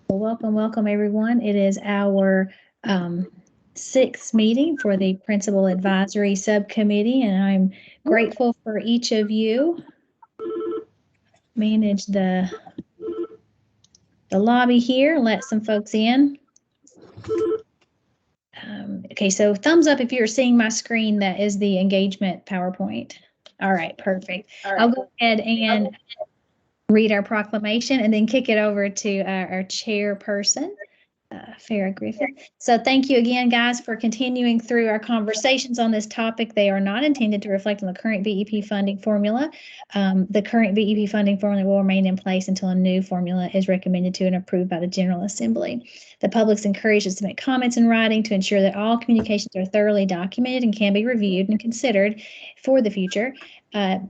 Well, welcome everyone. It is our sixth meeting for the Principal Advisory Subcommittee, and I'm grateful for each of you. Manage the lobby here, let some folks in. Okay, so thumbs up if you're seeing my screen. That is the engagement PowerPoint. All right, perfect. I'll go ahead and read our proclamation and then kick it over to our chairperson, Farrah Griffith. So thank you again, guys, for continuing through our conversations on this topic. They are not intended to reflect on the current BEP funding formula. The current BEP funding formula will remain in place until a new formula is recommended to and approved by the General Assembly. The public's encouraged to submit comments in writing to ensure that all communications are thoroughly documented and can be reviewed and considered for the future.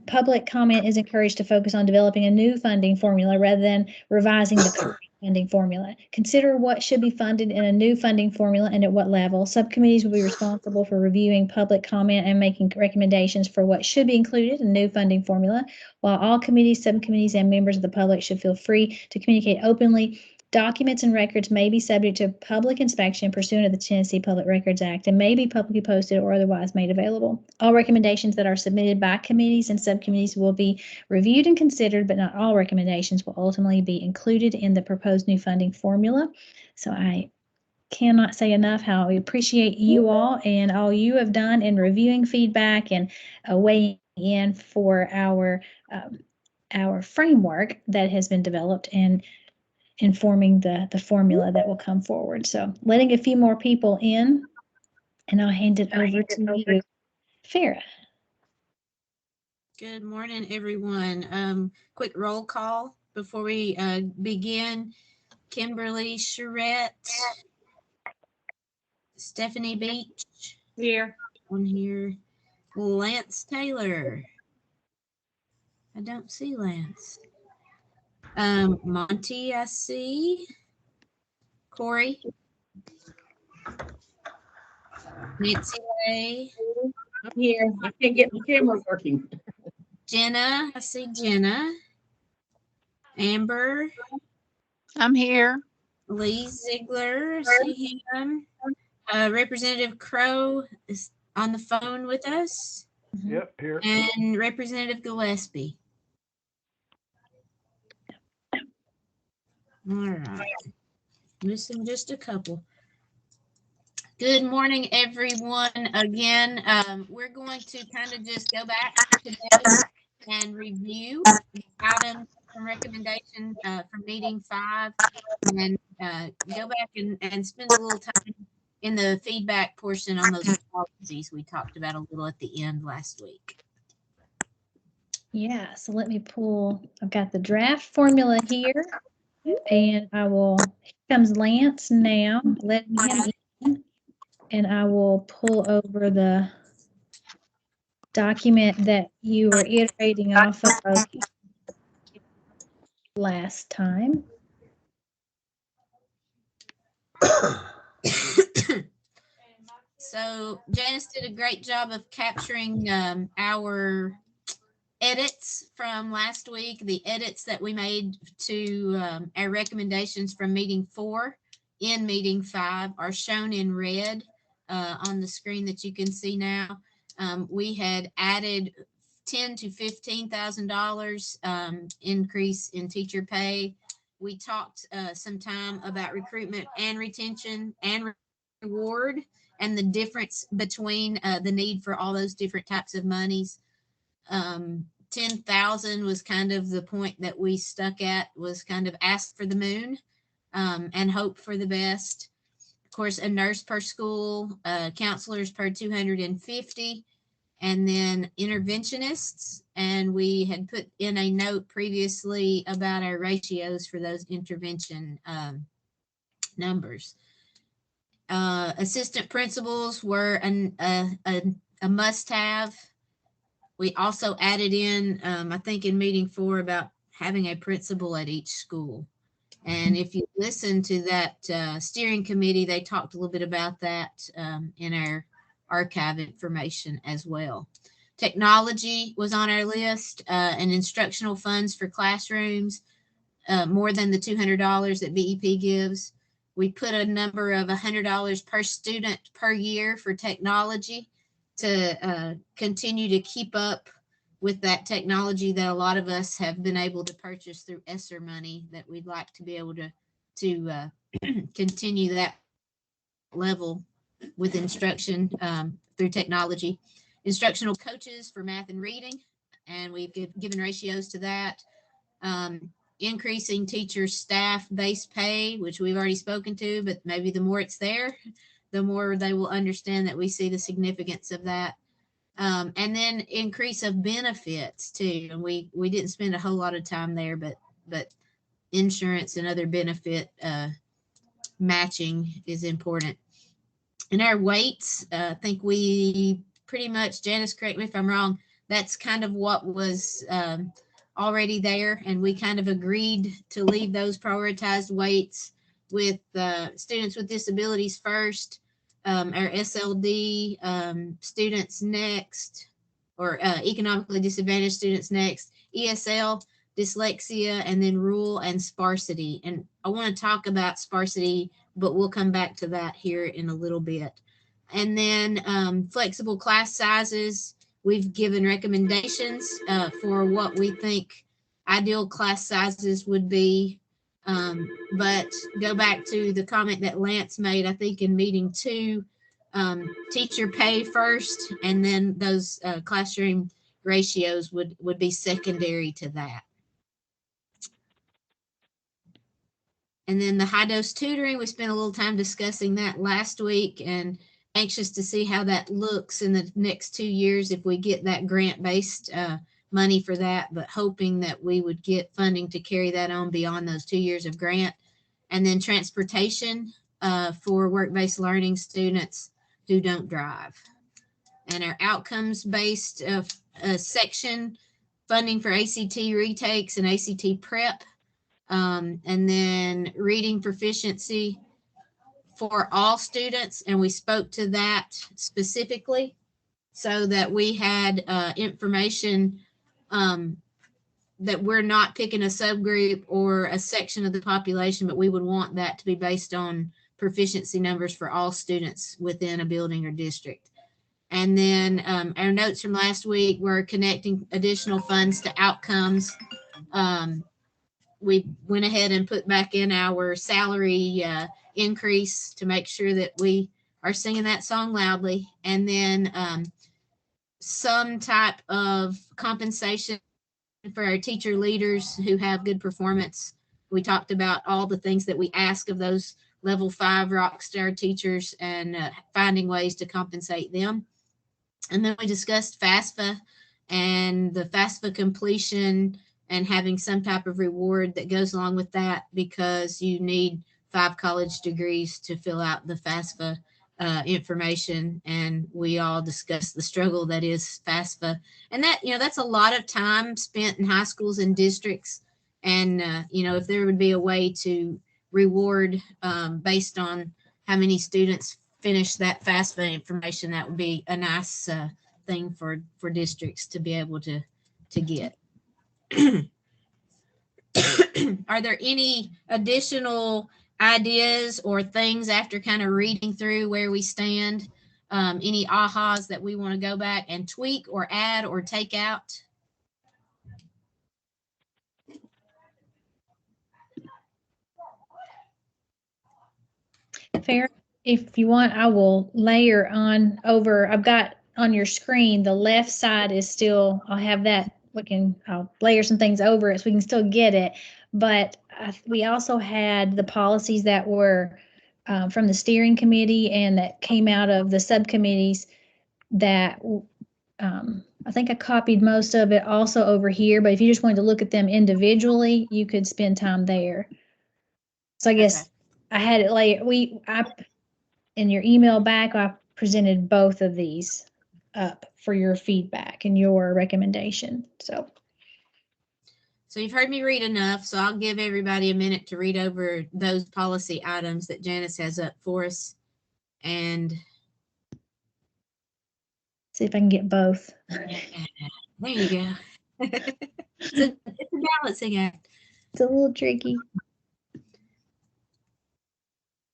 Public comment is encouraged to focus on developing a new funding formula rather than revising the current funding formula. Consider what should be funded in a new funding formula and at what level. Subcommittees will be responsible for reviewing public comment and making recommendations for what should be included in new funding formula, while all committees, subcommittees, and members of the public should feel free to communicate openly. Documents and records may be subject to public inspection pursuant to the Tennessee Public Records Act and may be publicly posted or otherwise made available. All recommendations that are submitted by committees and subcommittees will be reviewed and considered, but not all recommendations will ultimately be included in the proposed new funding formula. So I cannot say enough how we appreciate you all and all you have done in reviewing feedback and weighing in for our framework that has been developed and informing the formula that will come forward. So letting a few more people in, and I'll hand it over to you, Farrah. Good morning, everyone. Quick roll call before we begin. Kimberly Charette, Stephanie Beach. Here. On here. Lance Taylor. I don't see Lance. Monty, I see. Corey. Nancy Ray. I'm here. I can't get my camera working. Jenna, I see Jenna. Amber. I'm here. Lee Ziegler, I see him. Representative Crow is on the phone with us. Yep, here. And Representative Gillespie. All right. Missing just a couple. Good morning, everyone. Again, we're going to kind of just go back today and review items from recommendation from meeting 5 and go back and spend a little time in the feedback portion on those policies we talked about a little at the end last week. Yeah, so let me pull, I've got the draft formula here, and here comes Lance now, letting him in, and I will pull over the document that you were iterating off of last time. So Janice did a great job of capturing our edits from last week, the edits that we made to our recommendations from meeting 4 in meeting 5 are shown in red on the screen that you can see now. We had added $10,000 to $15,000 increase in teacher pay. We talked some time about recruitment and retention and reward and the difference between the need for all those different types of monies. 10,000 was kind of the point that we stuck at, was kind of ask for the moon and hope for the best. Of course, a nurse per school, counselors per 250, and then interventionists. And we had put in a note previously about our ratios for those intervention numbers. Assistant principals were a must-have. We also added in, I think in meeting 4, about having a principal at each school. And if you listen to that steering committee, they talked a little bit about that in our archive information as well. Technology was on our list, and instructional funds for classrooms. more than the $200 that BEP gives. We put a number of $100 per student per year for technology to continue to keep up with that technology that a lot of us have been able to purchase through ESSER money, that we'd like to be able to continue that level with instruction through technology. Instructional coaches for math and reading, and we've given ratios to that. Increasing teacher staff base pay, which we've already spoken to, but maybe the more it's there, the more they will understand that we see the significance of that. And then increase of benefits too. And we didn't spend a whole lot of time there, but insurance and other benefit matching is important. And our weights, I think we pretty much, Janice, correct me if I'm wrong, that's kind of what was already there. And we kind of agreed to leave those prioritized weights with students with disabilities first, our SLD students next, or economically disadvantaged students next, ESL, dyslexia, and then rural and sparsity. And I want to talk about sparsity, but we'll come back to that here in a little bit. And then flexible class sizes. We've given recommendations for what we think ideal class sizes would be. But go back to the comment that Lance made, I think in meeting 2, teacher pay first, and then those classroom ratios would be secondary to that. And then the high dose tutoring, we spent a little time discussing that last week, and anxious to see how that looks in the next 2 years if we get that grant-based money for that, but hoping that we would get funding to carry that on beyond those 2 years of grant. And then transportation for work-based learning students who don't drive. And our outcomes-based section, funding for ACT retakes and ACT prep. And then reading proficiency for all students. And we spoke to that specifically so that we had information that we're not picking a subgroup or a section of the population, but we would want that to be based on proficiency numbers for all students within a building or district. And then our notes from last week were connecting additional funds to outcomes. We went ahead and put back in our salary increase to make sure that we are singing that song loudly. And then some type of compensation for our teacher leaders who have good performance. We talked about all the things that we ask of those level 5 rockstar teachers and finding ways to compensate them. And then we discussed FAFSA and the FAFSA completion and having some type of reward that goes along with that, because you need 5 college degrees to fill out the FAFSA information. And we all discussed the struggle that is FAFSA. And that, that's a lot of time spent in high schools and districts. And, if there would be a way to reward based on how many students finish that FAFSA information, that would be a nice thing for districts to be able to get. Are there any additional ideas or things after kind of reading through where we stand? Any ahas that we want to go back and tweak or add or take out? Fair. If you want, I will layer on over. I've got on your screen, the left side is still, I'll have that. I'll layer some things over it so we can still get it. But we also had the policies that were from the steering committee and that came out of the subcommittees that I think I copied most of it also over here. But if you just wanted to look at them individually, you could spend time there. So I guess okay. I had it later. In your email back, I presented both of these up for your feedback and your recommendation. So you've heard me read enough, so I'll give everybody a minute to read over those policy items that Janice has up for us and see if I can get both. There you go. It's a balancing act. It's a little tricky.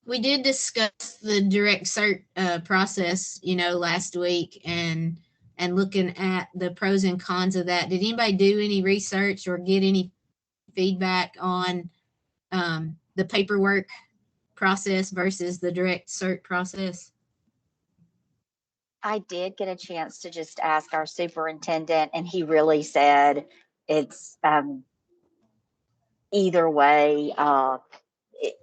We did discuss the direct cert process, last week and looking at the pros and cons of that. Did anybody do any research or get any feedback on the paperwork process versus the direct cert process? I did get a chance to just ask our superintendent, and he really said it's either way.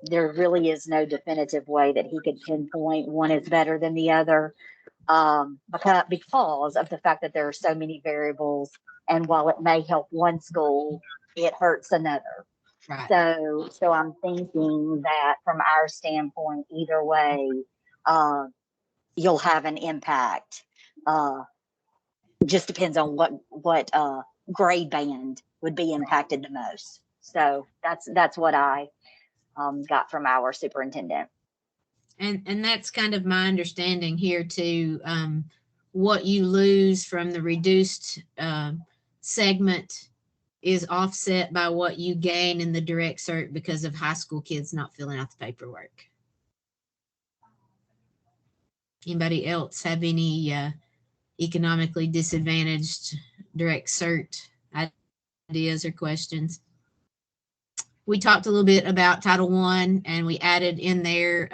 There really is no definitive way that he could pinpoint one is better than the other, because of the fact that there are so many variables. And while it may help one school, it hurts another. Right. So I'm thinking that from our standpoint, either way, you'll have an impact. Just depends on what grade band would be impacted the most. So that's what I got from our superintendent. And that's kind of my understanding here too. What you lose from the reduced segment is offset by what you gain in the direct cert because of high school kids not filling out the paperwork. Anybody else have any economically disadvantaged direct cert ideas or questions? We talked a little bit about Title I, and we added in there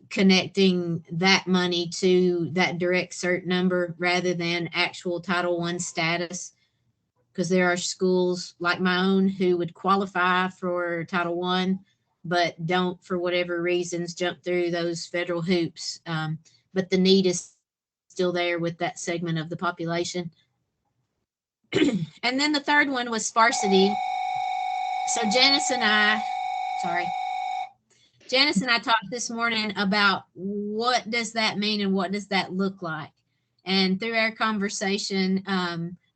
connecting that money to that direct cert number rather than actual Title I status, because there are schools like my own who would qualify for Title I, but don't, for whatever reasons, jump through those federal hoops. But the need is still there with that segment of the population. And then the third one was sparsity. So Janice and I talked this morning about what does that mean and what does that look like. And through our conversation,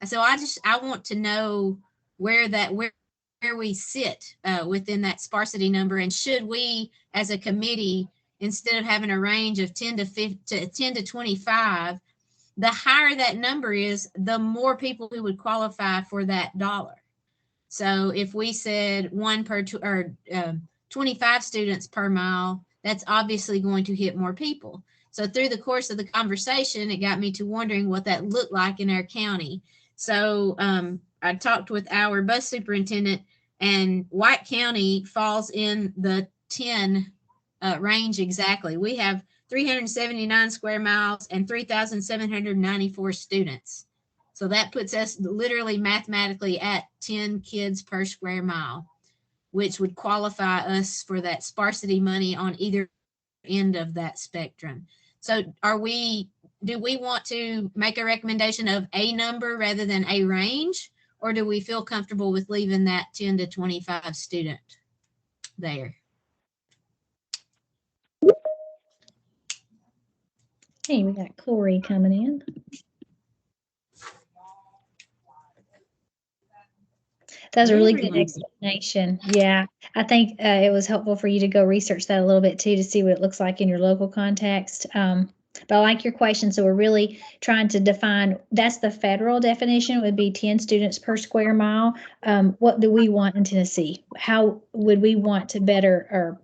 so I want to know where we sit within that sparsity number, and should we, as a committee, instead of having a range of 10 to 25, the higher that number is, the more people who would qualify for that dollar. So if we said 25 students per mile, that's obviously going to hit more people. So through the course of the conversation, it got me to wondering what that looked like in our county. So I talked with our bus superintendent, and White County falls in the 10 range exactly. We have 379 square miles and 3,794 students. So that puts us literally mathematically at 10 kids per square mile, which would qualify us for that sparsity money on either end of that spectrum. So do we want to make a recommendation of a number rather than a range, or do we feel comfortable with leaving that 10 to 25 student there? Hey, we got Corey coming in. That's a really good explanation. Yeah, I think it was helpful for you to go research that a little bit too, to see what it looks like in your local context. But I like your question. So we're really trying to define, that's the federal definition, would be 10 students per square mile. What do we want in Tennessee? How would we want to better, or,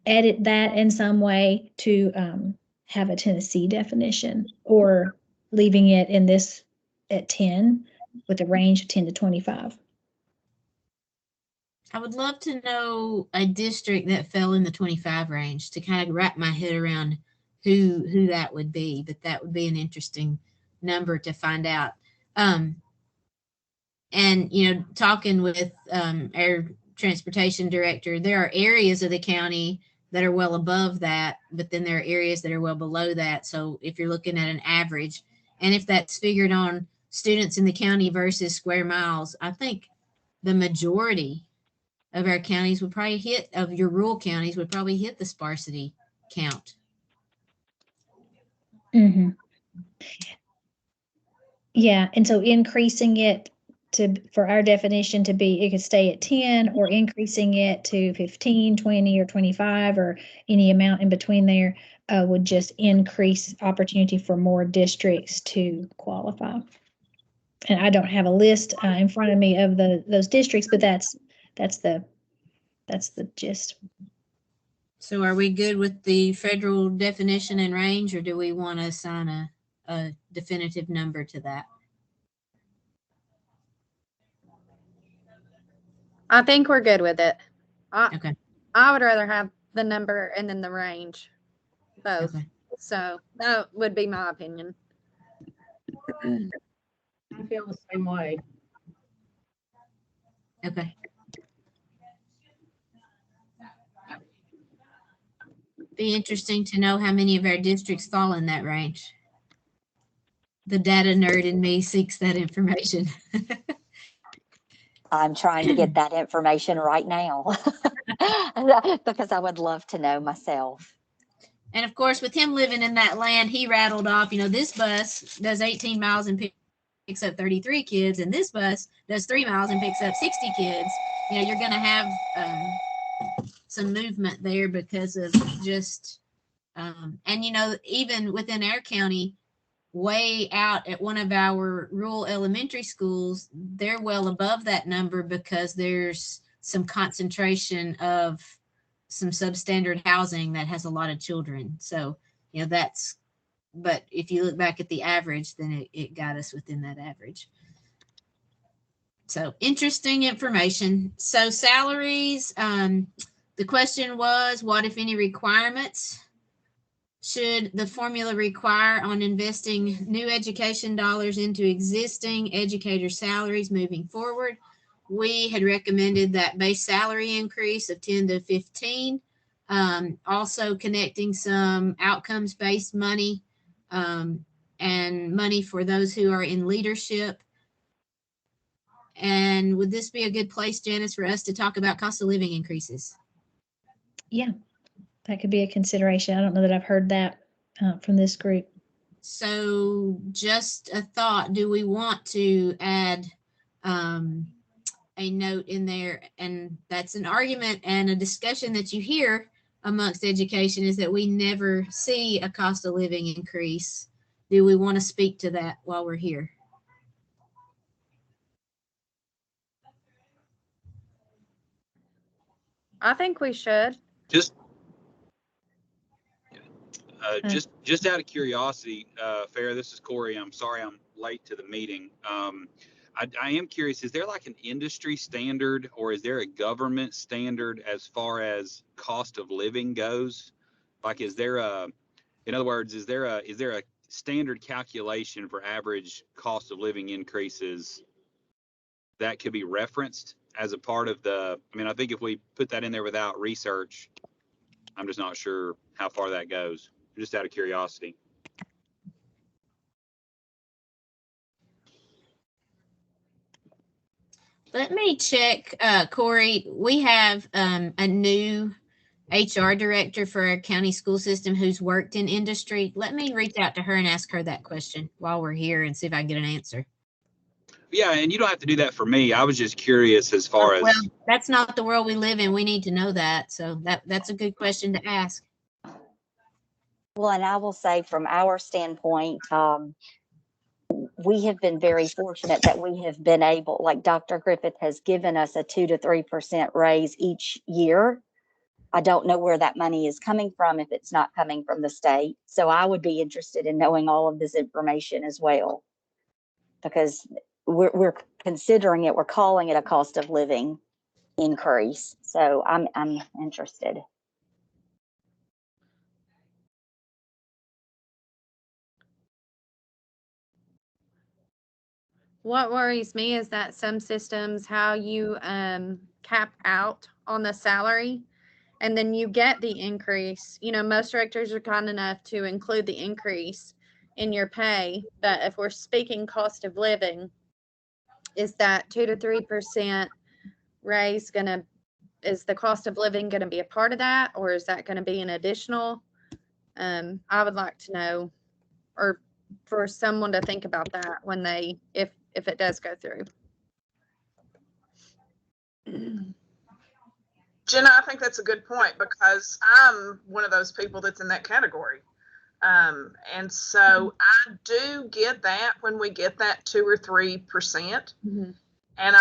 edit that in some way to have a Tennessee definition, or leaving it in this at 10 with a range of 10 to 25? I would love to know a district that fell in the 25 range to kind of wrap my head around who that would be, but that would be an interesting number to find out. And, talking with our transportation director, there are areas of the county that are well above that, but then there are areas that are well below that. So if you're looking at an average, and if that's figured on students in the county versus square miles, I think the majority of our counties would probably of your rural counties would probably hit the sparsity count. Mm-hmm. Yeah, and so increasing it for our definition to be, it could stay at 10, or increasing it to 15, 20, or 25, or any amount in between there would just increase opportunity for more districts to qualify. And I don't have a list in front of me of those districts, but that's the gist. So are we good with the federal definition and range, or do we want to assign a definitive number to that? I think we're good with it. Okay. I would rather have the number and then the range, both. Okay. So that would be my opinion. I feel the same way. Okay. Be interesting to know how many of our districts fall in that range. The data nerd in me seeks that information. I'm trying to get that information right now because I would love to know myself. And of course, with him living in that land, he rattled off, this bus does 18 miles and picks up 33 kids, and this bus does 3 miles and picks up 60 kids. You're going to have some movement there because of just, and even within our county, way out at one of our rural elementary schools, they're well above that number because there's some concentration of some substandard housing that has a lot of children. So, but if you look back at the average, then it got us within that average. So interesting information. So salaries, the question was, what, if any, requirements should the formula require on investing new education dollars into existing educator salaries moving forward? We had recommended that base salary increase of 10 to 15, also connecting some outcomes-based money and money for those who are in leadership. And would this be a good place, Janice, for us to talk about cost of living increases? Yeah, that could be a consideration. I don't know that I've heard that from this group. So just a thought, do we want to add a note in there? And that's an argument and a discussion that you hear amongst education, is that we never see a cost of living increase. Do we want to speak to that while we're here? I think we should. Just out of curiosity, Farrah, this is Corey. I'm sorry I'm late to the meeting. I am curious, is there like an industry standard, or is there a government standard as far as cost of living goes? Like, in other words, is there a standard calculation for average cost of living increases that could be referenced as a part of I think if we put that in there without research, I'm just not sure how far that goes. Just out of curiosity. Let me check, Corey. We have a new HR director for our county school system who's worked in industry. Let me reach out to her and ask her that question while we're here and see if I can get an answer. Yeah, and you don't have to do that for me. I was just curious as far as. Well, that's not the world we live in. We need to know that. So that's a good question to ask. Well, and I will say from our standpoint, we have been very fortunate that we have been able, like Dr. Griffith has given us a 2 to 3% raise each year. I don't know where that money is coming from if it's not coming from the state. So I would be interested in knowing all of this information as well, because we're considering it, we're calling it a cost of living increase. So I'm interested. What worries me is that some systems, how you cap out on the salary and then you get the increase. Most directors are kind enough to include the increase in your pay. But if we're speaking cost of living, is that 2 to 3% raise is the cost of living going to be a part of that, or is that going to be an additional? I would like to know, or for someone to think about that when if it does go through. Jenna, I think that's a good point, because I'm one of those people that's in that category. And so I do get that when we get that 2 or 3%. Mm-hmm. And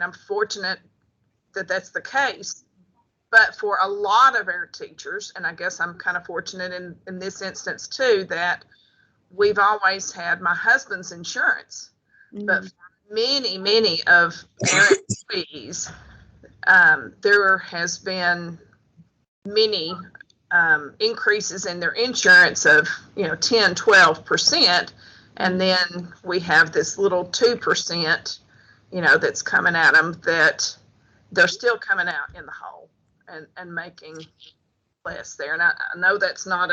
I'm fortunate that that's the case. But for a lot of our teachers, and I guess I'm kind of fortunate in this instance too, that we've always had my husband's insurance. Mm-hmm. But for many of our employees, there has been many increases in their insurance of 10, 12%, and then we have this little 2% that's coming at them, that they're still coming out in the hole and making less there. And I know that's not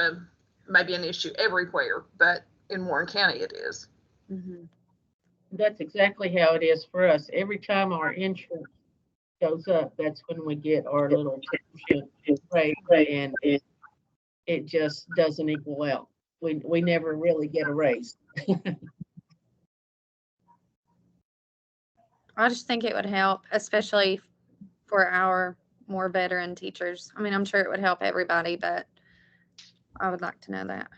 maybe an issue everywhere, but in Warren County it is. Mm-hmm. That's exactly how it is for us. Every time our insurance goes up, that's when we get our little 10% rate, and it just doesn't equal out. We never really get a raise. I just think it would help, especially for our more veteran teachers. I mean, I'm sure it would help everybody, but I would like to know that.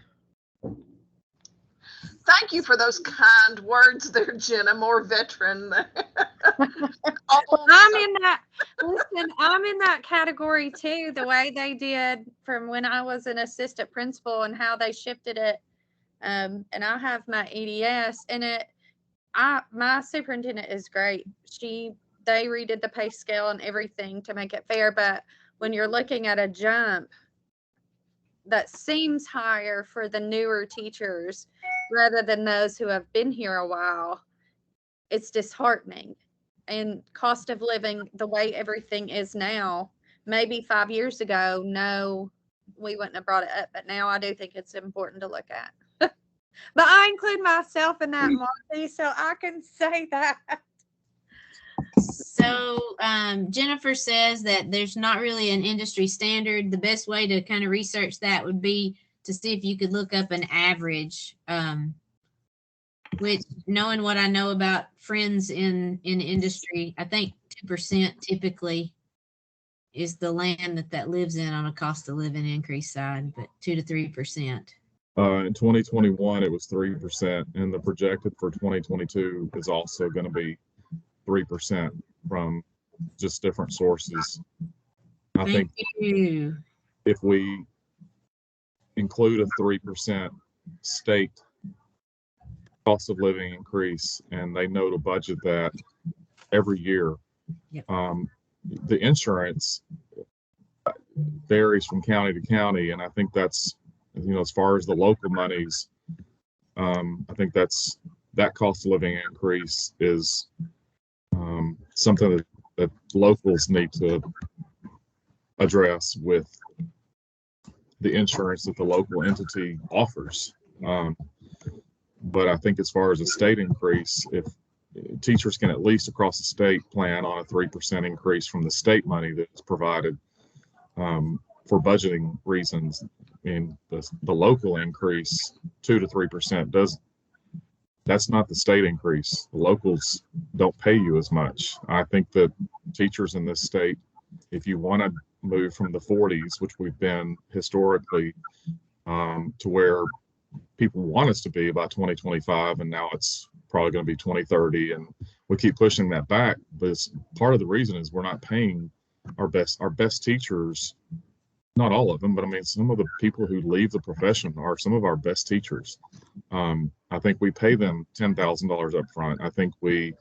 Thank you for those kind words there, Jenna. More veteran. I'm in that. Listen, I'm in that category too. The way they did from when I was an assistant principal and how they shifted it. And I have my EDS, and my superintendent is great. They redid the pay scale and everything to make it fair. But when you're looking at a jump that seems higher for the newer teachers rather than those who have been here a while, it's disheartening. And cost of living, the way everything is now, maybe 5 years ago, no, we wouldn't have brought it up. But now I do think it's important to look at. But I include myself in that, Marcy, so I can say that. So Jennifer says that there's not really an industry standard. The best way to kind of research that would be to see if you could look up an average, which, knowing what I know about friends in industry, I think 2% typically is the land that lives in on a cost of living increase side, but 2 to 3%. In 2021, it was 3%, and the projected for 2022 is also going to be 3% from just different sources. I think if we include a 3% state cost of living increase, and they know to budget that every year, yep. The insurance varies from county to county, and I think that's, as far as the local monies, I think that cost of living increase is something that locals need to address with the insurance that the local entity offers. But I think as far as a state increase, if teachers can at least across the state plan on a 3% increase from the state money that's provided for budgeting reasons, and the local increase 2 to 3% that's not the state increase. The locals don't pay you as much. I think that teachers in this state, if you want to move from the 40s, which we've been historically, to where people want us to be by 2025, and now it's probably going to be 2030, and we keep pushing that back. But part of the reason is we're not paying our best teachers. Not all of them, but I mean, some of the people who leave the profession are some of our best teachers. I think we pay them $10,000 up front. I think we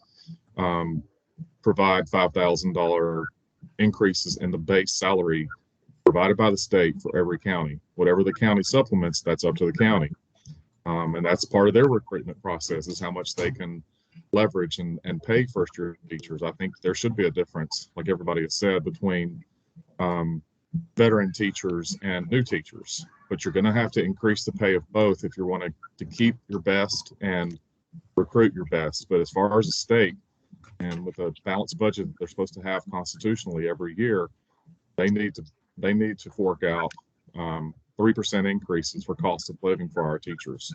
provide $5,000 increases in the base salary provided by the state for every county. Whatever the county supplements, that's up to the county. And that's part of their recruitment process, is how much they can leverage and pay first-year teachers. I think there should be a difference, like everybody has said, between veteran teachers and new teachers, but you're going to have to increase the pay of both if you want to keep your best and recruit your best. But as far as the state, and with a balanced budget they're supposed to have constitutionally every year, they need to fork out 3% increases for cost of living for our teachers,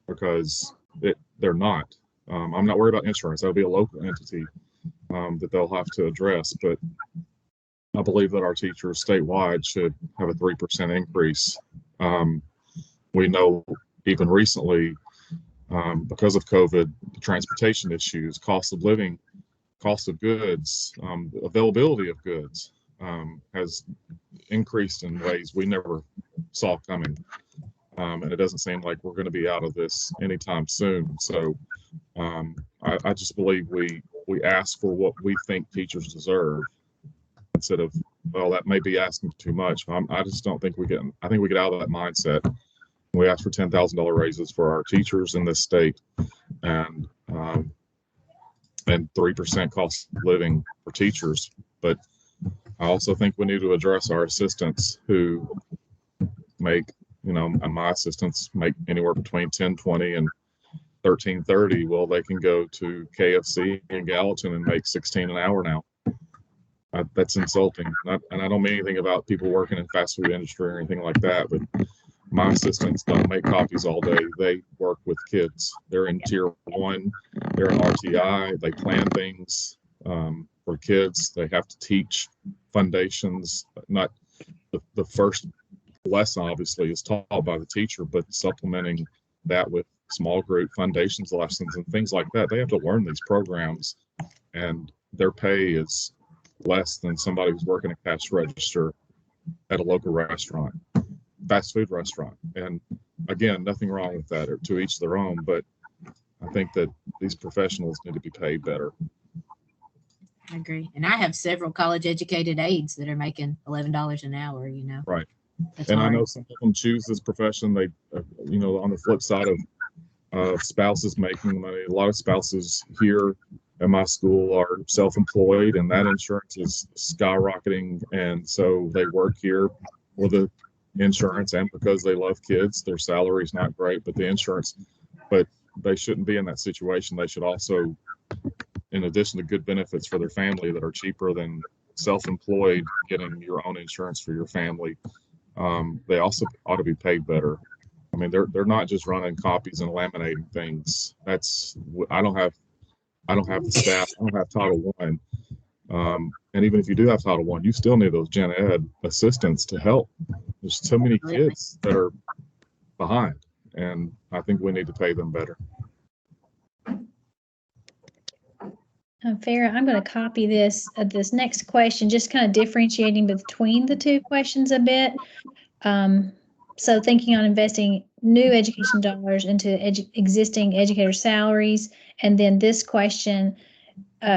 because they're not. I'm not worried about insurance. That'll be a local entity that they'll have to address, but I believe that our teachers statewide should have a 3% increase. we know even recently, because of COVID, the transportation issues, cost of living, cost of goods, availability of goods has increased in ways we never saw coming. And it doesn't seem like we're going to be out of this anytime soon. So I just believe we ask for what we think teachers deserve instead of, well, that may be asking too much. I just don't think I think we get out of that mindset. We ask for $10,000 raises for our teachers in this state, and 3% cost of living for teachers. But I also think we need to address our assistants who make, and my assistants make anywhere between $10.20 and $13.30. Well, they can go to KFC in Gallatin and make $16 an hour now. That's insulting. And I don't mean anything about people working in fast food industry or anything like that, but my assistants don't make copies all day. They work with kids. They're in tier 1. They're in RTI. They plan things for kids. They have to teach foundations. Not the first lesson, obviously, is taught by the teacher, but supplementing that with small group foundations lessons and things like that. They have to learn these programs, and their pay is less than somebody who's working a cash register at a local restaurant, fast food restaurant. And again, nothing wrong with that, or to each their own, but I think that these professionals need to be paid better. I agree. And I have several college educated aides that are making $11 an hour, Right. That's and hard. I know some of them choose this profession. They, on the flip side of spouses making money, a lot of spouses here at my school are self-employed, and that insurance is skyrocketing. And so they work here for the insurance, and because they love kids, their salary is not great, but the insurance, but they shouldn't be in that situation. They should also, in addition to good benefits for their family that are cheaper than self-employed, getting your own insurance for your family, they also ought to be paid better. I mean, they're not just running copies and laminating things. I don't have the staff. I don't have Title I. And even if you do have Title I, you still need those gen ed assistants to help. There's so many kids that are behind, and I think we need to pay them better. Farrah, I'm going to copy this next question, just kind of differentiating between the two questions a bit. So thinking on investing new education dollars into existing educator salaries, and then this question,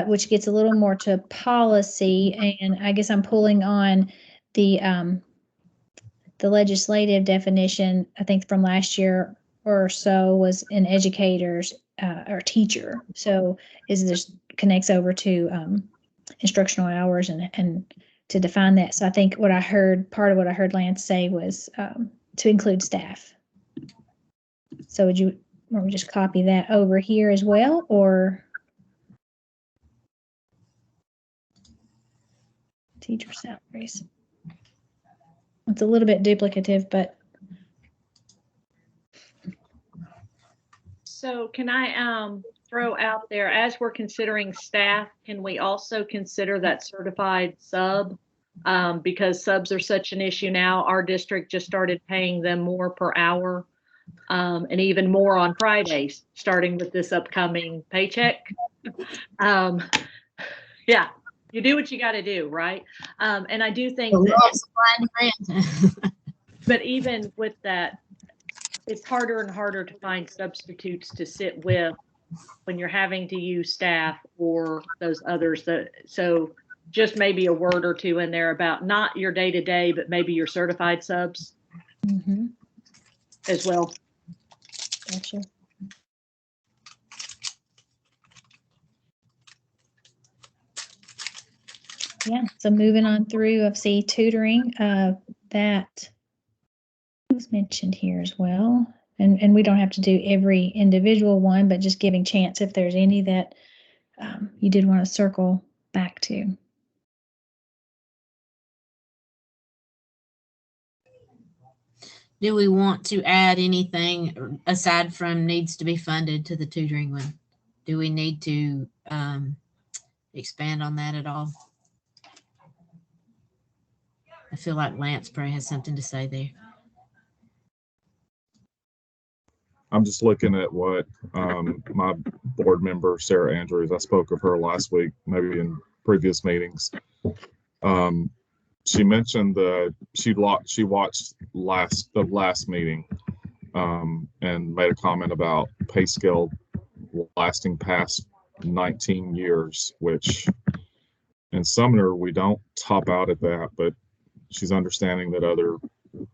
which gets a little more to policy, and I guess I'm pulling on the legislative definition, I think from last year or so, was an educator's or teacher. So this connects over to instructional hours and to define that. So I think part of what I heard Lance say was to include staff. So would you want me to just copy that over here as well, or teacher salaries? It's a little bit duplicative, but. So can I throw out there, as we're considering staff, can we also consider that certified sub? Because subs are such an issue now. Our district just started paying them more per hour, and even more on Fridays, starting with this upcoming paycheck. Yeah, you do what you got to do, right? And I do think that, but even with that, it's harder and harder to find substitutes to sit with when you're having to use staff or those others. So just maybe a word or two in there about not your day-to-day, but maybe your certified subs as well. Gotcha. Yeah, so moving on through of tutoring, that was mentioned here as well. And we don't have to do every individual one, but just giving chance if there's any that you did want to circle back to. Do we want to add anything aside from needs to be funded to the tutoring one? Do we need to expand on that at all? I feel like Lance probably has something to say there. I'm just looking at what my board member, Sarah Andrews, I spoke of her last week, maybe in previous meetings. She mentioned she watched the last meeting and made a comment about pay scale lasting past 19 years, which in Sumner, we don't top out at that, but she's understanding that other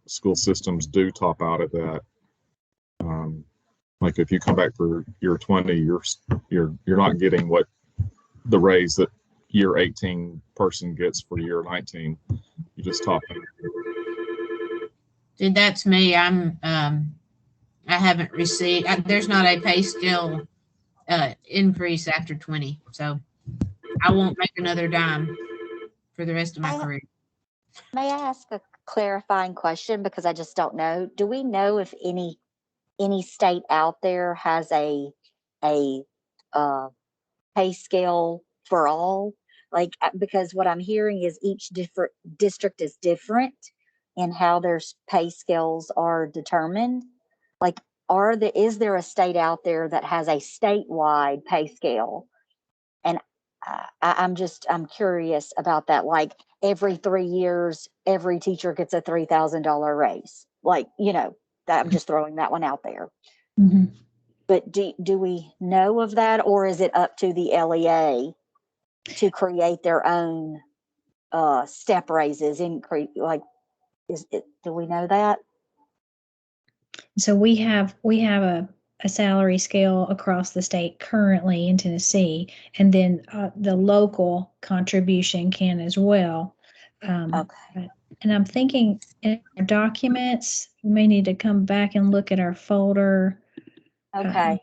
school systems do top out at that. Like if you come back for year 20, you're not getting what the raise that year 18 person gets for year 19. You just top it. Dude, that's me. I haven't received, there's not a pay scale increase after 20. So I won't make another dime for the rest of my career. May I ask a clarifying question, because I just don't know? Do we know if any state out there has a pay scale for all? Like, because what I'm hearing is each different district is different in how their pay scales are determined. Like, is there a state out there that has a statewide pay scale? And I'm curious about that. Like, every 3 years, every teacher gets a $3,000 raise. Like, I'm just throwing that one out there. Mhm. But do we know of that, or is it up to the LEA to create their own step raises increase? Like, do we know that? So we have a salary scale across the state currently in Tennessee, and then the local contribution can as well. Okay. And I'm thinking in our documents, we may need to come back and look at our folder. Okay.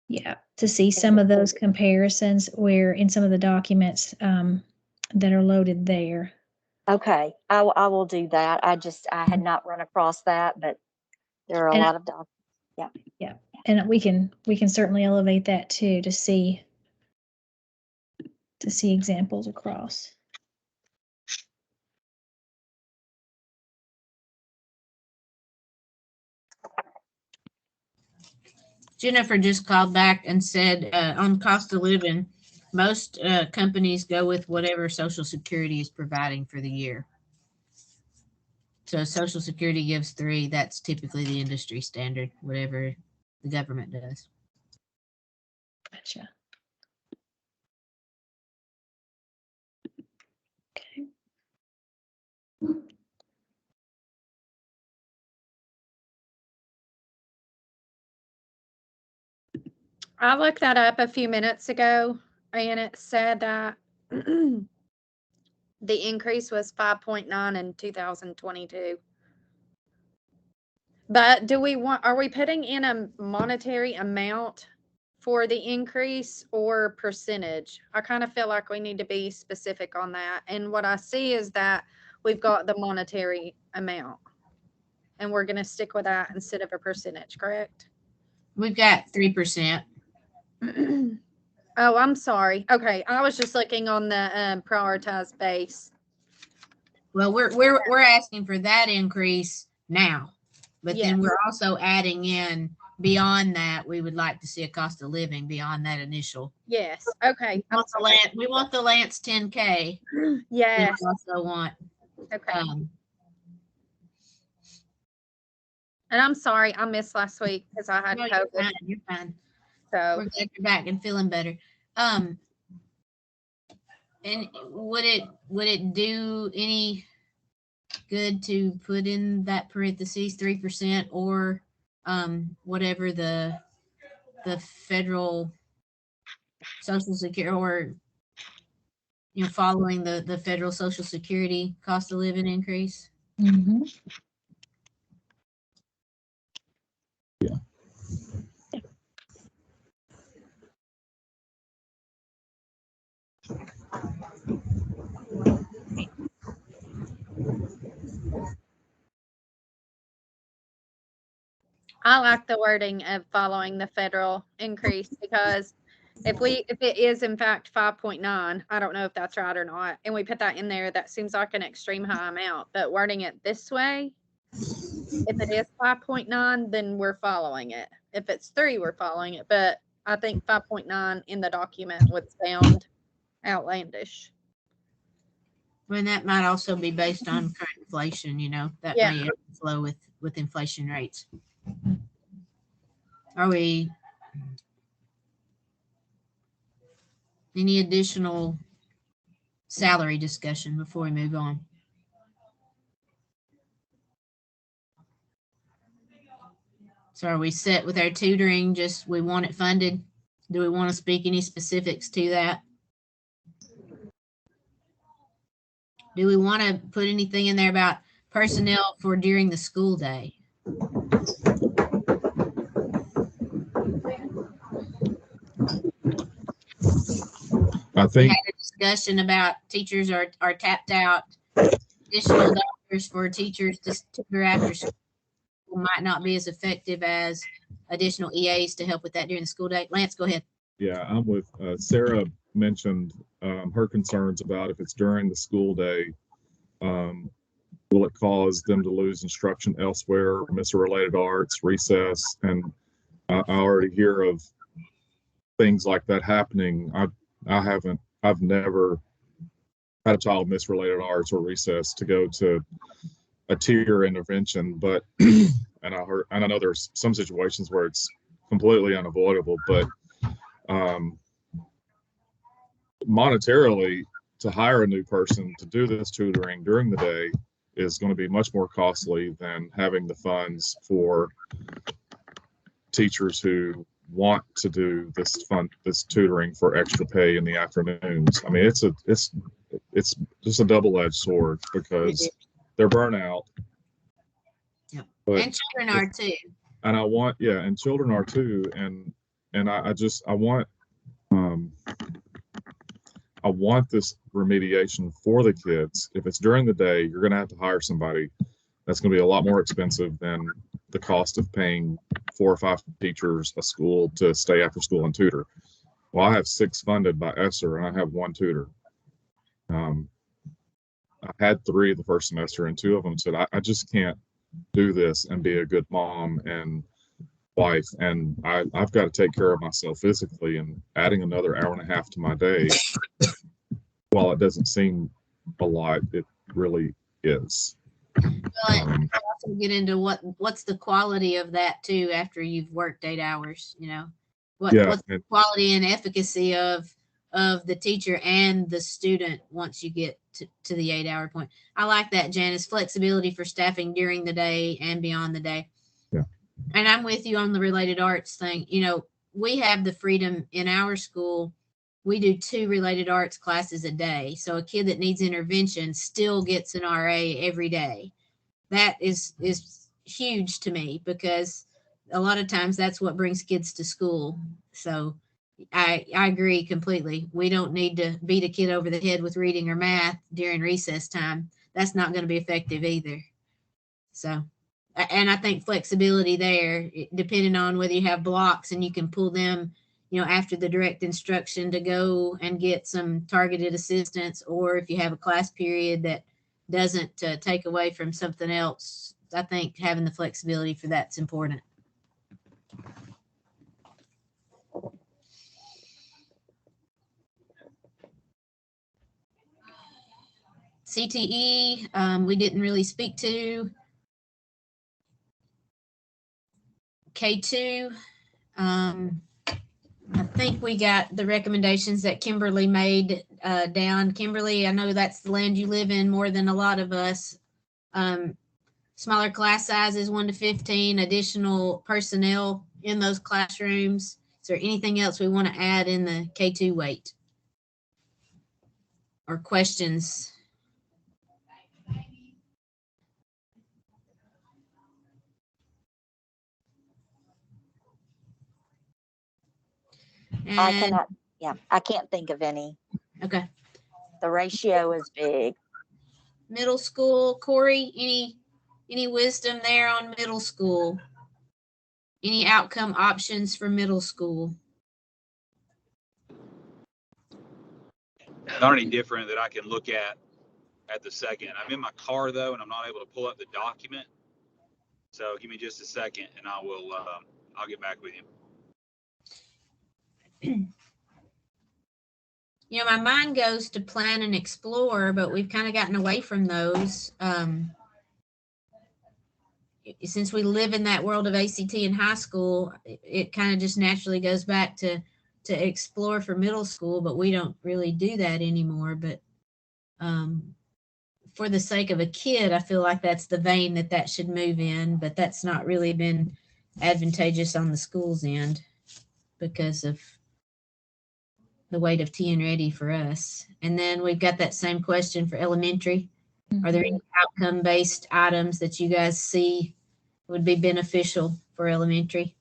Yeah, to see some of those comparisons where in some of the documents that are loaded there. Okay. I will do that. I had not run across that, but there are a lot of documents. Yeah. Yeah, and we can certainly elevate that too to see examples across. Jennifer just called back and said on cost of living, most companies go with whatever Social Security is providing for the year. So Social Security gives 3. That's typically the industry standard, whatever the government does. Gotcha. Okay. I looked that up a few minutes ago, and it said that the increase was 5.9 in 2022. But are we putting in a monetary amount for the increase or percentage? I kind of feel like we need to be specific on that. And what I see is that we've got the monetary amount, and we're going to stick with that instead of a percentage, correct? We've got 3%. Oh, I'm sorry. Okay, I was just looking on the prioritized base. Well, we're asking for that increase now, but Yes. then we're also adding in beyond that. We would like to see a cost of living beyond that initial. Yes. Okay. We want the Lance 10K. Yes. We also want. Okay. And I'm sorry, I missed last week because I had COVID. You're fine. So we're glad you're back and feeling better. And would it do any good to put in that parentheses 3% or whatever the federal Social Security, or following the federal Social Security cost of living increase? Mm-hmm. Yeah. I like the wording of following the federal increase, because if it is in fact 5.9, I don't know if that's right or not, and we put that in there, that seems like an extreme high amount, but wording it this way, If it is 5.9, then we're following it. If it's 3, we're following it. But I think 5.9 in the document would sound outlandish. Well, that might also be based on current inflation, you know, that Yeah. may ebb and flow with inflation rates. Are we, any additional salary discussion before we move on? So are we set with our tutoring? Just we want it funded? Do we want to speak any specifics to that? Do we want to put anything in there about personnel for during the school day? I We think, had a discussion about teachers are tapped out. Additional dollars for teachers to tutor after school might not be as effective as additional EAs to help with that during the school day. Lance, go ahead. yeah, I'm with, Sarah mentioned, her concerns about if it's during the school day, will it cause them to lose instruction elsewhere, miss a related arts, recess? And I already hear of things like that happening. I've never had a child miss related arts or recess to go to a tier intervention, but and I know there's some situations where it's completely unavoidable, but monetarily, to hire a new person to do this tutoring during the day is going to be much more costly than having the funds for teachers who want to do this tutoring for extra pay in the afternoons. I mean, it's just a double-edged sword because they're burnout. Yep. But And children are too. And and children are too. And I want this remediation for the kids. If it's during the day, you're going to have to hire somebody. That's going to be a lot more expensive than the cost of paying 4 or 5 teachers a school to stay after school and tutor. Well, I have 6 funded by ESSER and I have 1 tutor. I had 3 the first semester and 2 of them said, I just can't do this and be a good mom and wife. And I've got to take care of myself physically, and adding another hour and a half to my day, while it doesn't seem a lot, it really is. Well, and also get into what's the quality of that too after you've worked 8 hours, you know? What's the quality and efficacy of the teacher and the student once you get to the 8-hour point. I like that, Janice. Flexibility for staffing during the day and beyond the day. Yeah. And I'm with you on the related arts thing. You know, we have the freedom in our school. We do 2 related arts classes a day. So a kid that needs intervention still gets an RA every day. That is huge to me because a lot of times that's what brings kids to school. So I agree completely. We don't need to beat a kid over the head with reading or math during recess time. That's not going to be effective either. So, and I think flexibility there, depending on whether you have blocks and you can pull them, you know, after the direct instruction to go and get some targeted assistance, or if you have a class period that doesn't take away from something else, I think having the flexibility for that's important. CTE, we didn't really speak to. K2, I think we got the recommendations that Kimberly made down. Kimberly, I know that's the land you live in more than a lot of us. Smaller class sizes, 1 to 15, additional personnel in those classrooms. Is there anything else we want to add in the K2 weight? Or questions? I can't think of any. Okay. The ratio is big. Middle school, Corey, any wisdom there on middle school? Any outcome options for middle school? Not any different that I can look at the second. I'm in my car though, and I'm not able to pull up the document. So give me just a second, and I will. I'll get back with you. You know, my mind goes to plan and explore, but we've kind of gotten away from those. Since we live in that world of ACT in high school, it kind of just naturally goes back to explore for middle school, but we don't really do that anymore. But for the sake of a kid, I feel like that's the vein that should move in, but that's not really been advantageous on the school's end because of the weight of tea and ready for us. And then we've got that same question for elementary. Are there any outcome-based items that you guys see would be beneficial for elementary?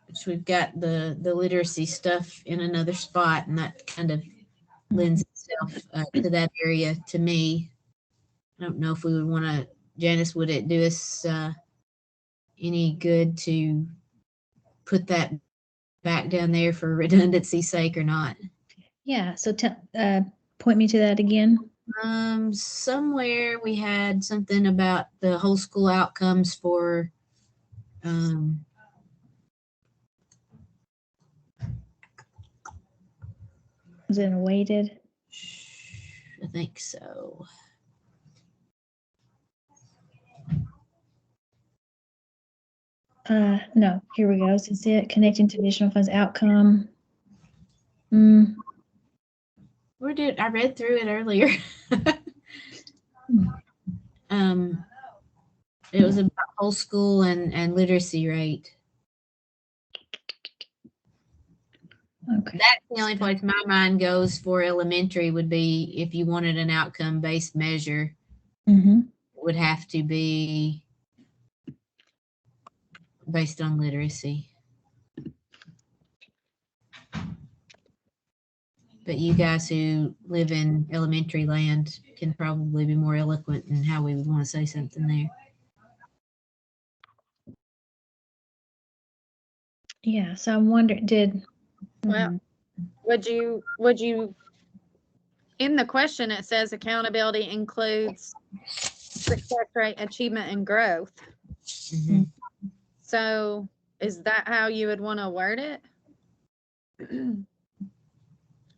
Which we've got the literacy stuff in another spot, and that kind of lends itself to that area to me. I don't know if we would want to, Janice, would it do us any good to put that back down there for redundancy's sake or not? Yeah, so point me to that again. Somewhere we had something about the whole school outcomes for Was it weighted? I think so. No, here we go. This is it. Connecting to additional funds outcome. Where did I read through it earlier? It was about whole school and literacy rate. Okay. That's the only place my mind goes for elementary would be if you wanted an outcome-based measure, Mm-hmm. it would have to be based on literacy. But you guys who live in elementary land can probably be more eloquent in how we would want to say something there. Yeah, so I'm wondering, Well, would you, in the question, it says accountability includes success rate, achievement, and growth. Mm-hmm. So is that how you would want to word it?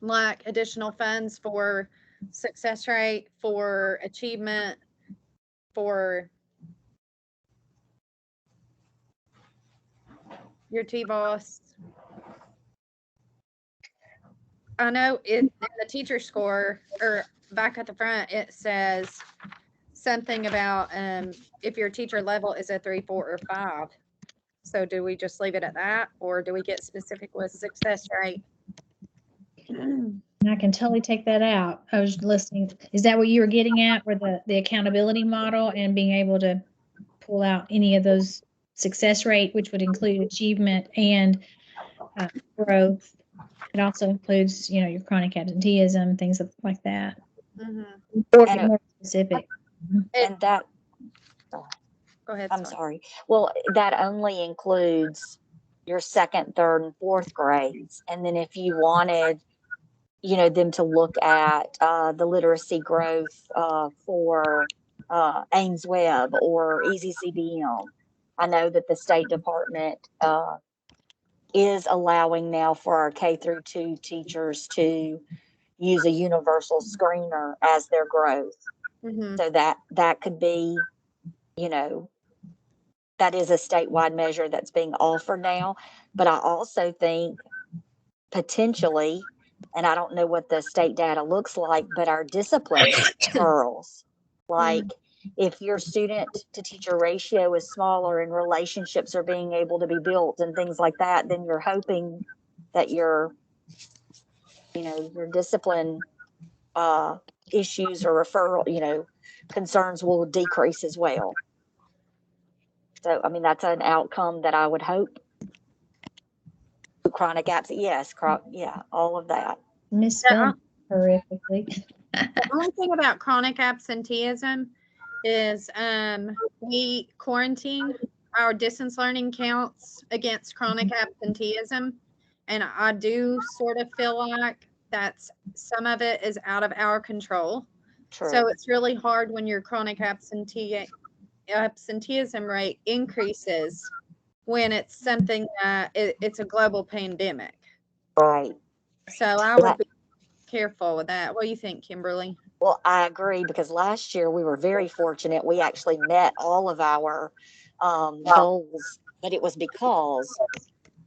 Like additional funds for success rate, for achievement, for your TVOS. I know in the teacher score or back at the front, it says something about if your teacher level is a 3, 4, or 5. So do we just leave it at that, or do we get specific with success rate? I can totally take that out. I was listening. Is that what you were getting at, where the accountability model and being able to pull out any of those success rate, which would include achievement and growth? It also includes, your chronic absenteeism, things like that. Mm-hmm. Or get more specific. And that, Go ahead. I'm sorry. Well, that only includes your second, third, and fourth grades. And then if you wanted, them to look at the literacy growth for Ames Web or EasyCBM, I know that the State Department is allowing now for our K-2 teachers to use a universal screener as their growth. Mm-hmm. So that could be, that is a statewide measure that's being offered now. But I also think potentially, and I don't know what the state data looks like, but our discipline curls. Like if your student to teacher ratio is smaller and relationships are being able to be built and things like that, then you're hoping that your discipline issues or referral, concerns will decrease as well. So, I mean, that's an outcome that I would hope. Chronic absence, yes, yeah, all of that. Misspelled horrifically. The only thing about chronic absenteeism is we quarantine our distance learning counts against chronic absenteeism. And I do sort of feel like that's some of it is out of our control. True. So it's really hard when your chronic absenteeism rate increases when it's something that it's a global pandemic. Right. So I would be careful with that. What do you think, Kimberly? Well, I agree, because last year we were very fortunate. We actually met all of our goals, but it was because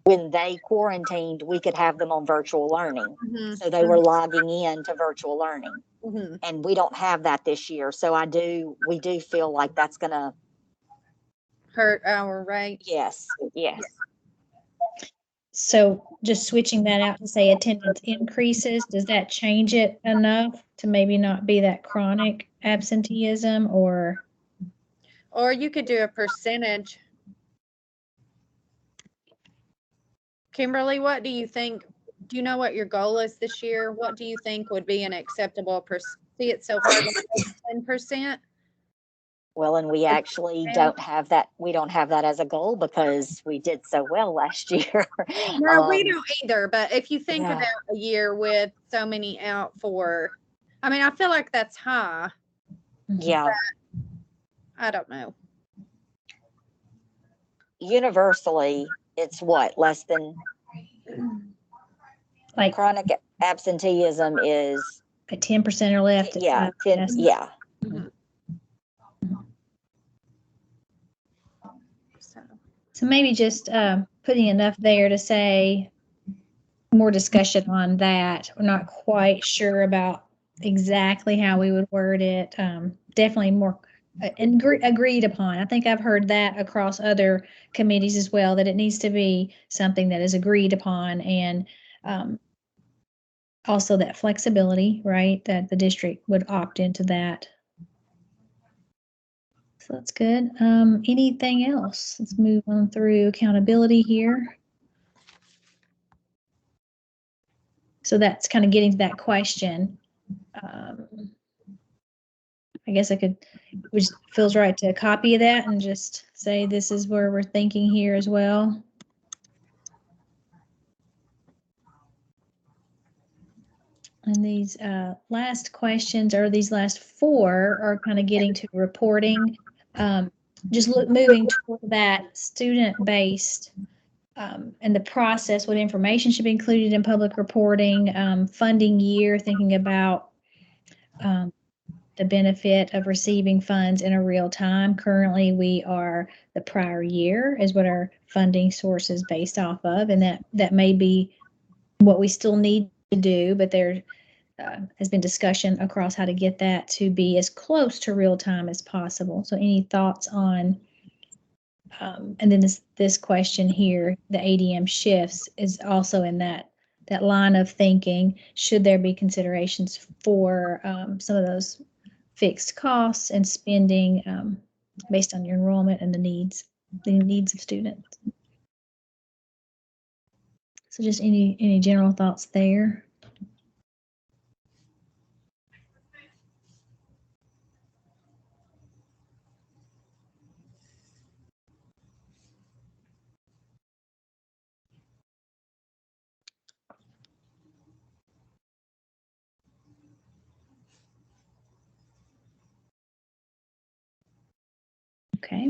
when they quarantined, we could have them on virtual learning. Mhm. So they were logging in to virtual learning. Mhm. And we don't have that this year. So we do feel like that's going to Hurt our rate. yes. So just switching that out to say attendance increases, does that change it enough to maybe not be that chronic absenteeism? Or you could do a percentage. Kimberly, what do you think? Do you know what your goal is this year? What do you think would be an acceptable see it's so hard to make 10%? Well, and we actually don't have that. We don't have that as a goal because we did so well last year. No, we don't either. But if you think Yeah. about a year with so many out for, I mean, I feel like that's high. Yeah. I don't know. Universally, it's what, less than like chronic absenteeism is 10% or left? yeah, 10, yeah. So maybe just putting enough there to say more discussion on that. We're not quite sure about exactly how we would word it. Definitely more agreed upon. I think I've heard that across other committees as well, that it needs to be something that is agreed upon, and also that flexibility, right? That the district would opt into that. So that's good. Anything else? Let's move on through accountability here. So that's kind of getting to that question. I guess which feels right to copy that and just say this is where we're thinking here as well. And these last questions, or these last four, are kind of getting to reporting. Just moving toward that student-based and the process, what information should be included in public reporting, funding year, thinking about the benefit of receiving funds in a real time. Currently, we are the prior year is what our funding source is based off of, and that may be what we still need to do, but there has been discussion across how to get that to be as close to real time as possible. So any thoughts on, and then this question here, the ADM shifts is also in that line of thinking. Should there be considerations for some of those fixed costs and spending based on your enrollment and the needs of students? So just any general thoughts there? Okay.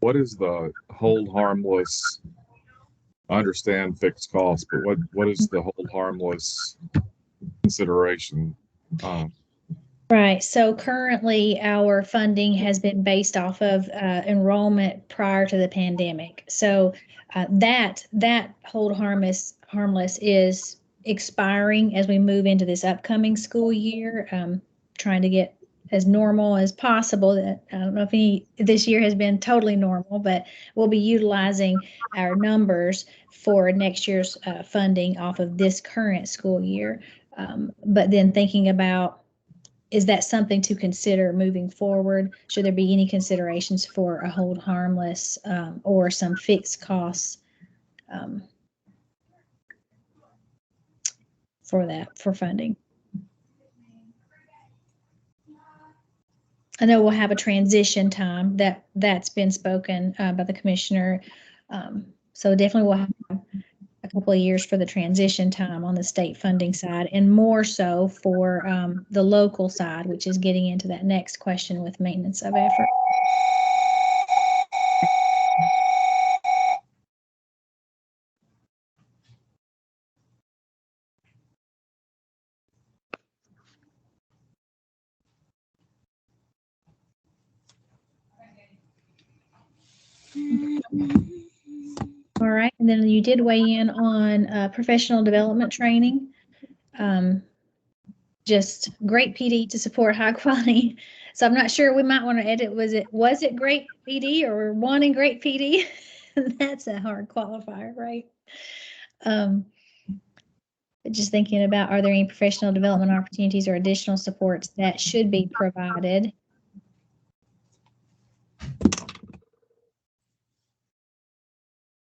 What is the hold harmless? I understand fixed costs, but what is the hold harmless consideration? Right. So currently our funding has been based off of enrollment prior to the pandemic. So that hold harmless is expiring as we move into this upcoming school year, trying to get as normal as possible. I don't know if this year has been totally normal, but we'll be utilizing our numbers for next year's funding off of this current school year. But then thinking about, is that something to consider moving forward? Should there be any considerations for a hold harmless or some fixed costs for funding? I know we'll have a transition time that's been spoken by the commissioner. So definitely we'll have a couple of years for the transition time on the state funding side, and more so for the local side, which is getting into that next question with maintenance of effort. All right, and then you did weigh in on professional development training. Just great PD to support high quality. So I'm not sure, we might want to edit, was it great PD or wanting great PD? That's a hard qualifier, right? Just thinking about, are there any professional development opportunities or additional supports that should be provided?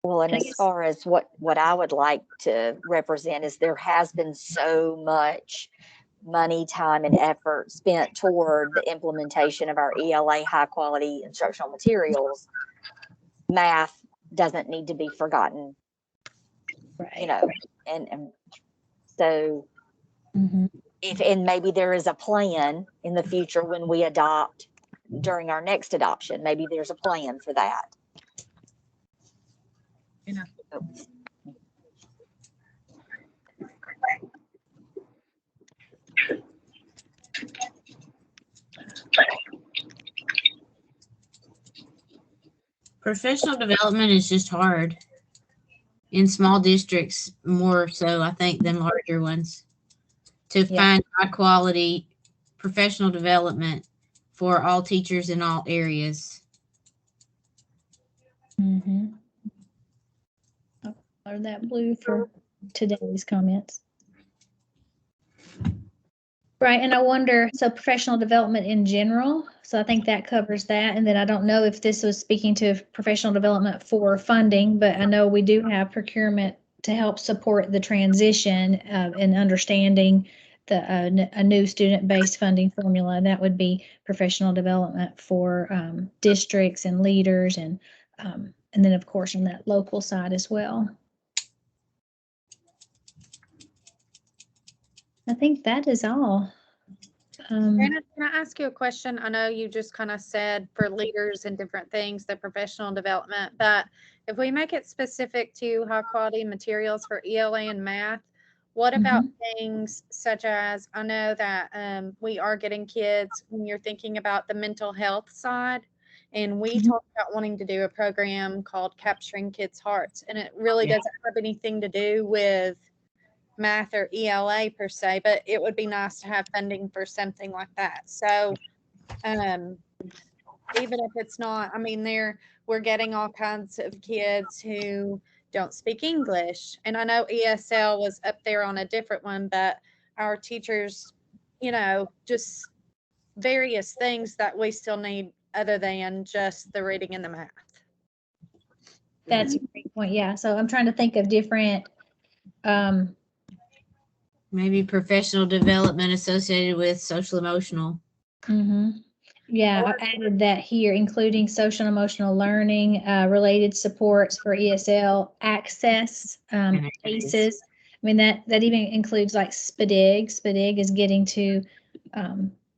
Well, and as far as what I would like to represent is there has been so much money, time, and effort spent toward the implementation of our ELA high quality instructional materials. Math doesn't need to be forgotten, Right. you know, and so and maybe there is a plan in the future when we adopt during our next adoption, maybe there's a plan for that. Yeah. Professional development is just hard in small districts, more so, I think, than larger ones, to find high quality professional development for all teachers in all areas. I'll color that blue for today's comments. Right, and I wonder, so professional development in general, so I think that covers that. And then I don't know if this was speaking to professional development for funding, but I know we do have procurement to help support the transition and understanding a new student-based funding formula. And that would be professional development for districts and leaders, and then of course on that local side as well. I think that is all. Anna, can I ask you a question? I know you just kind of said for leaders and different things, the professional development, but if we make it specific to high quality materials for ELA and math, what about things such as, I know that we are getting kids, when you're thinking about the mental health side, and we talked about wanting to do a program called Capturing Kids' Hearts, and it really doesn't have anything to do with math or ELA per se, but it would be nice to have funding for something like that. So even if it's not, I mean, we're getting all kinds of kids who don't speak English. And I know ESL was up there on a different one, but our teachers, you know, just various things that we still need other than just the reading and the math. That's a great point. Yeah. So I'm trying to think of different maybe professional development associated with social emotional. Yeah, I added that here, including social and emotional learning, related supports for ESL, access, ACEs. I mean, that even includes like SPDIG. SPDIG is getting to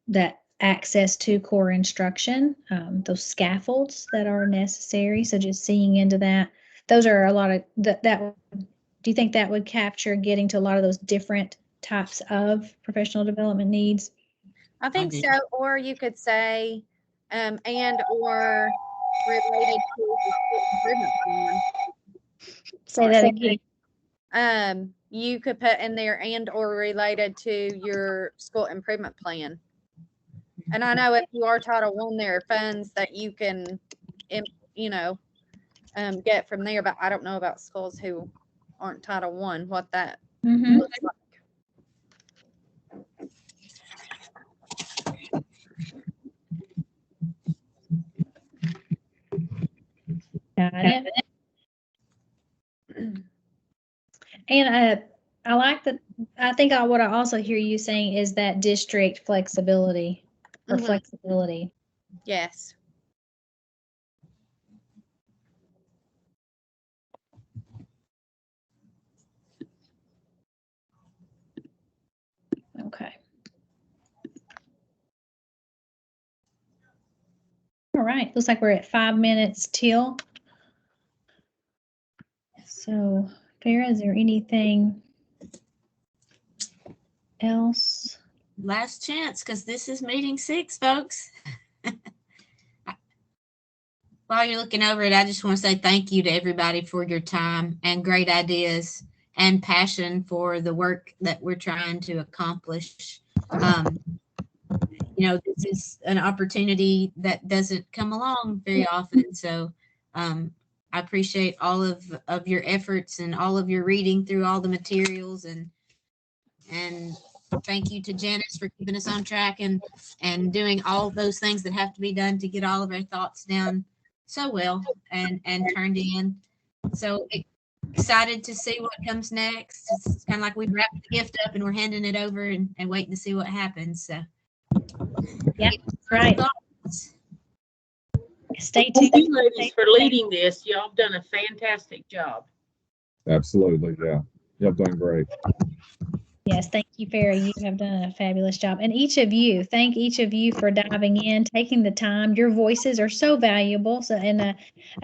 that access to core instruction, those scaffolds that are necessary. So just seeing into that, those are a lot of that. Do you think that would capture getting to a lot of those different types of professional development needs? I think so. Or you could say, and or related to the school improvement plan. Say that again. You could put in there and or related to your school improvement plan. And I know if you are Title I, there are funds that you can, you know, get from there, but I don't know about schools who aren't Title I, what that looks like. Got it. And I like that. I think what I also hear you saying is that district flexibility or flexibility. Yes. Okay. All right, looks like we're at 5 minutes till. So, Farah, is there anything else? Last chance, because this is meeting 6, folks. While you're looking over it, I just want to say thank you to everybody for your time and great ideas and passion for the work that we're trying to accomplish. You know, this is an opportunity that doesn't come along very often. So I appreciate all of your efforts and all of your reading through all the materials, and thank you to Janice for keeping us on track and doing all those things that have to be done to get all of our thoughts down so well and turned in. So excited to see what comes next. It's kind of like we wrapped the gift up and we're handing it over and waiting to see what happens. So Yeah, right. Stay tuned. Thank you, ladies, for leading this. Y'all have done a fantastic job. Absolutely, yeah. Y'all done great. Yes, thank you, Farah. You have done a fabulous job. And thank each of you for diving in, taking the time. Your voices are so valuable. So, and I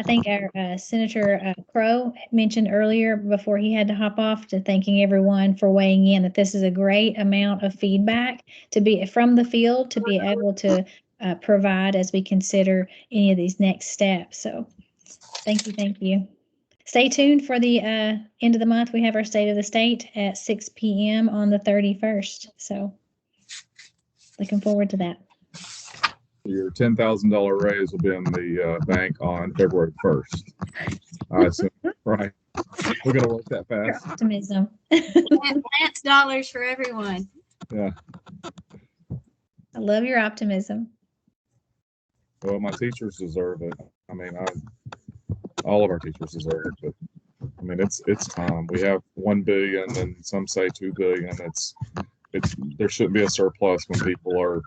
think our Senator Crow mentioned earlier before he had to hop off, to thanking everyone for weighing in, that this is a great amount of feedback to be from the field, to be able to provide as we consider any of these next steps. So thank you. Thank you. Stay tuned for the end of the month. We have our State of the State at 6 p.m. on the 31st. So looking forward to that. Your $10,000 raise will be in the bank on February 1st. I assume, right? We're going to work that Your fast. optimism. Advance dollars for everyone. Yeah. I love your optimism. Well, my teachers deserve it. I mean, all of our teachers deserve it, but I mean, it's time. We have 1 billion, and some say 2 billion. It's there shouldn't be a surplus when people are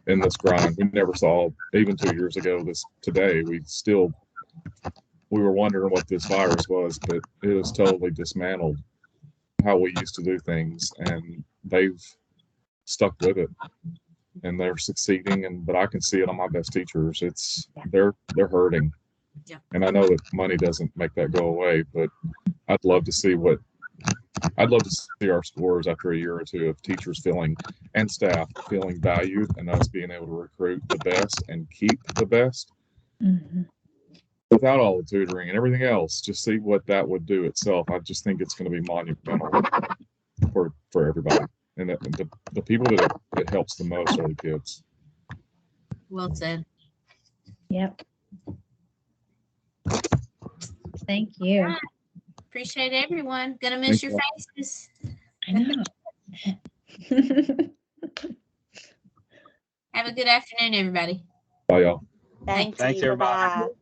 in this grind. We never saw, even 2 years ago, today. We were wondering what this virus was, but it has totally dismantled how we used to do things, and they've stuck with it, and they're succeeding. But I can see it on my best teachers. They're hurting. Yeah. And I know that money doesn't make that go away, but I'd love to see our scores after a year or two of teachers and staff feeling valued, and us being able to recruit the best and keep the best without all the tutoring and everything else. Just see what that would do itself. I just think it's going to be monumental for everybody, and the people that it helps the most are the kids. Well said. Yep. Thank you. Appreciate everyone. Gonna miss your faces. I know. Have a good afternoon, everybody. Bye, y'all. Thank Thanks, you. everybody. Bye-bye.